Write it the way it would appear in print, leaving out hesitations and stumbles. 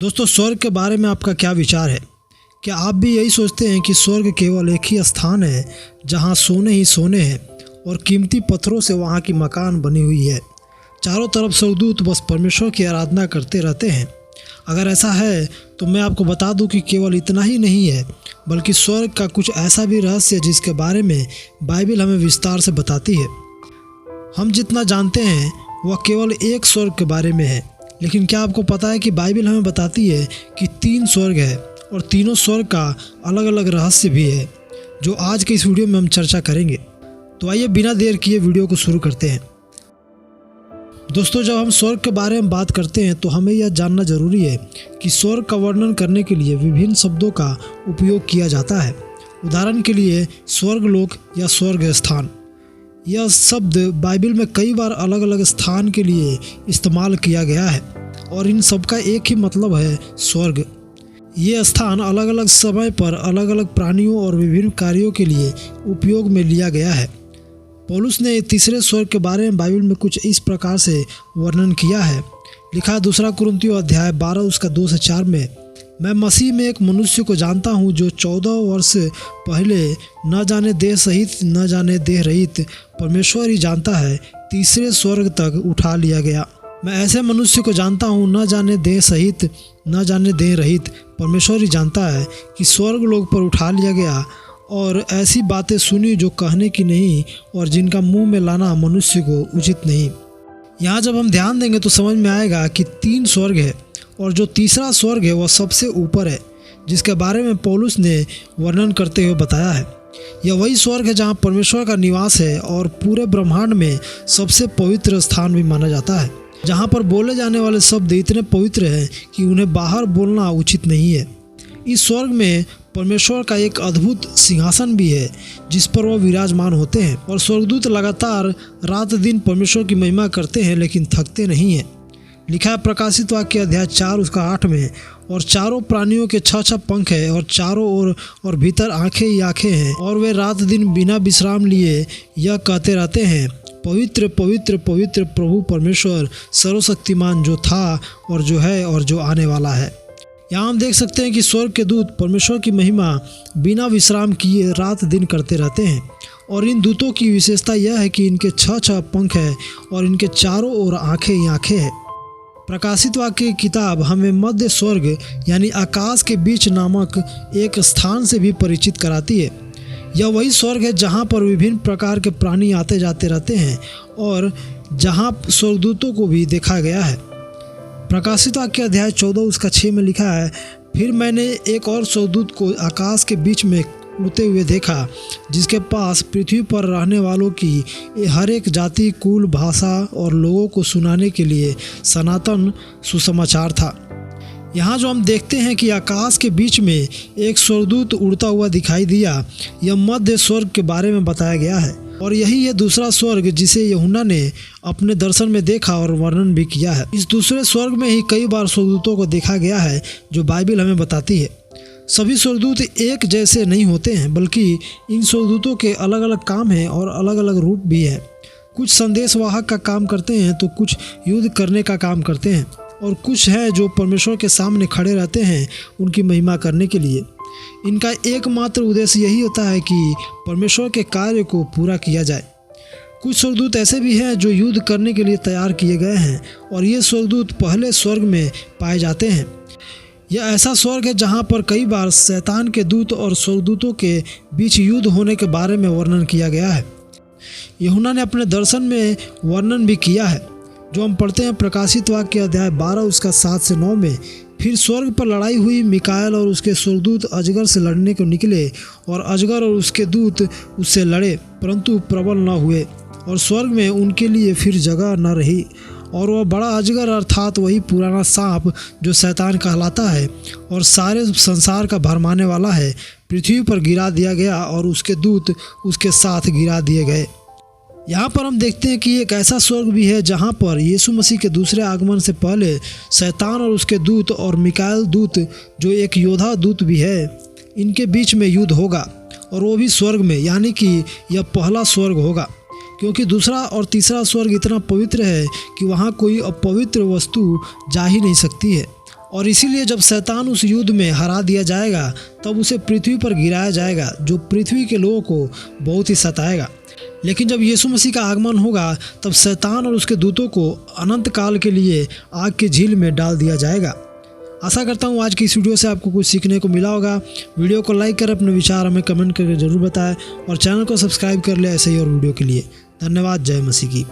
दोस्तों, स्वर्ग के बारे में आपका क्या विचार है? क्या आप भी यही सोचते हैं कि स्वर्ग केवल एक ही स्थान है जहां सोने ही सोने हैं और कीमती पत्थरों से वहां की मकान बनी हुई है? चारों तरफ स्वर्गदूत बस परमेश्वर की आराधना करते रहते हैं। अगर ऐसा है तो मैं आपको बता दूं कि केवल इतना ही नहीं है, बल्कि स्वर्ग का कुछ ऐसा भी रहस्य है जिसके बारे में बाइबल हमें विस्तार से बताती है। हम जितना जानते हैं वह केवल एक स्वर्ग के बारे में है, लेकिन क्या आपको पता है कि बाइबल हमें बताती है कि 3 स्वर्ग है और तीनों स्वर्ग का अलग अलग रहस्य भी है, जो आज के इस वीडियो में हम चर्चा करेंगे। तो आइए बिना देर किए वीडियो को शुरू करते हैं। दोस्तों, जब हम स्वर्ग के बारे में बात करते हैं तो हमें यह जानना जरूरी है कि स्वर्ग का वर्णन करने के लिए विभिन्न शब्दों का उपयोग किया जाता है। उदाहरण के लिए स्वर्गलोक या स्वर्ग स्थान, यह शब्द बाइबल में कई बार अलग अलग स्थान के लिए इस्तेमाल किया गया है और इन सब का एक ही मतलब है, स्वर्ग। ये स्थान अलग अलग समय पर अलग अलग प्राणियों और विभिन्न कार्यों के लिए उपयोग में लिया गया है। पौलुस ने तीसरे स्वर्ग के बारे में बाइबल में कुछ इस प्रकार से वर्णन किया है। लिखा 2 कुरिन्थियों अध्याय 12 उसका 2 से 4 में, मैं मसीह में एक मनुष्य को जानता हूँ जो 14 वर्ष पहले न जाने देह सहित न जाने देह रहित परमेश्वर ही जानता है तीसरे स्वर्ग तक उठा लिया गया। मैं ऐसे मनुष्य को जानता हूँ न जाने देह सहित न जाने देह रहित परमेश्वर ही जानता है कि स्वर्ग लोक पर उठा लिया गया, और ऐसी बातें सुनी जो कहने की नहीं और जिनका मुंह में लाना मनुष्य को उचित नहीं। यहाँ जब हम ध्यान देंगे तो समझ में आएगा कि 3 स्वर्ग है और जो तीसरा स्वर्ग है वह सबसे ऊपर है, जिसके बारे में पौलुस ने वर्णन करते हुए बताया है। यह वही स्वर्ग है जहाँ परमेश्वर का निवास है और पूरे ब्रह्मांड में सबसे पवित्र स्थान भी माना जाता है, जहाँ पर बोले जाने वाले शब्द इतने पवित्र हैं कि उन्हें बाहर बोलना उचित नहीं है। इस स्वर्ग में परमेश्वर का एक अद्भुत सिंहासन भी है जिस पर वह विराजमान होते हैं, और स्वर्गदूत लगातार रात दिन परमेश्वर की महिमा करते हैं लेकिन थकते नहीं हैं। लिखा है प्रकाशित वाक्य अध्याय 4 उसका 8 में, और चारों प्राणियों के 6 पंख है और चारों ओर और भीतर आंखें ही आंखें हैं, और वे रात दिन बिना विश्राम लिए यह कहते रहते हैं, पवित्र पवित्र पवित्र प्रभु परमेश्वर सर्वशक्तिमान, जो था और जो है और जो आने वाला है। यहाँ हम देख सकते हैं कि स्वर्ग के दूत परमेश्वर की महिमा बिना विश्राम किए रात दिन करते रहते हैं, और इन दूतों की विशेषता यह है कि इनके 6 पंख है और इनके चारों ओर आंखें ही आंखें हैं। प्रकाशित वाक्य की किताब हमें मध्य स्वर्ग यानी आकाश के बीच नामक एक स्थान से भी परिचित कराती है। यह वही स्वर्ग है जहाँ पर विभिन्न प्रकार के प्राणी आते जाते रहते हैं और जहाँ स्वर्गदूतों को भी देखा गया है। प्रकाशित वाक्य अध्याय 14 उसका 6 में लिखा है, फिर मैंने एक और स्वर्गदूत को आकाश के बीच में उड़ते हुए देखा, जिसके पास पृथ्वी पर रहने वालों की हर एक जाति, कुल, भाषा और लोगों को सुनाने के लिए सनातन सुसमाचार था। यहाँ जो हम देखते हैं कि आकाश के बीच में एक स्वर्गदूत उड़ता हुआ दिखाई दिया, यह मध्य स्वर्ग के बारे में बताया गया है, और यही है दूसरा स्वर्ग जिसे यूहन्ना ने अपने दर्शन में देखा और वर्णन भी किया है। इस दूसरे स्वर्ग में ही कई बार स्वर्गदूतों को देखा गया है, जो बाइबल हमें बताती है। सभी स्वर्गदूत एक जैसे नहीं होते हैं, बल्कि इन स्वर्गदूतों के अलग अलग काम हैं और अलग अलग रूप भी है। कुछ संदेशवाहक का काम करते हैं तो कुछ युद्ध करने का काम करते हैं, और कुछ है जो परमेश्वर के सामने खड़े रहते हैं उनकी महिमा करने के लिए। इनका एकमात्र उद्देश्य यही होता है कि परमेश्वर के कार्य को पूरा किया जाए। कुछ स्वर्गदूत ऐसे भी हैं जो युद्ध करने के लिए तैयार किए गए हैं, और ये स्वर्गदूत पहले स्वर्ग में पाए जाते हैं। यह ऐसा स्वर्ग है जहाँ पर कई बार शैतान के दूत और स्वर्गदूतों के बीच युद्ध होने के बारे में वर्णन किया गया है। यूहन्ना ने अपने दर्शन में वर्णन भी किया है, जो हम पढ़ते हैं प्रकाशित वाक्य अध्याय 12 उसका 7 से 9 में, फिर स्वर्ग पर लड़ाई हुई, मिकाएल और उसके स्वर्गदूत अजगर से लड़ने को निकले, और अजगर और उसके दूत उससे लड़े परंतु प्रबल न हुए, और स्वर्ग में उनके लिए फिर जगह न रही, और वह बड़ा अजगर अर्थात वही पुराना सांप जो शैतान कहलाता है और सारे संसार का भरमाने वाला है, पृथ्वी पर गिरा दिया गया और उसके दूत उसके साथ गिरा दिए गए। यहाँ पर हम देखते हैं कि एक ऐसा स्वर्ग भी है जहाँ पर यीशु मसीह के दूसरे आगमन से पहले शैतान और उसके दूत और मिकाएल दूत, जो एक योद्धा दूत भी है, इनके बीच में युद्ध होगा, और वो भी स्वर्ग में, यानी कि यह पहला स्वर्ग होगा, क्योंकि दूसरा और तीसरा स्वर्ग इतना पवित्र है कि वहाँ कोई अपवित्र वस्तु जा ही नहीं सकती है। और इसीलिए जब शैतान उस युद्ध में हरा दिया जाएगा तब उसे पृथ्वी पर गिराया जाएगा, जो पृथ्वी के लोगों को बहुत ही सताएगा। लेकिन जब यीशु मसीह का आगमन होगा तब शैतान और उसके दूतों को अनंत काल के लिए आग की झील में डाल दिया जाएगा। आशा करता हूँ आज की इस वीडियो से आपको कुछ सीखने को मिला होगा। वीडियो को लाइक कर अपने विचार हमें कमेंट करके ज़रूर बताएं और चैनल को सब्सक्राइब कर ले ऐसे ही और वीडियो के लिए। धन्यवाद। जय मसीह की।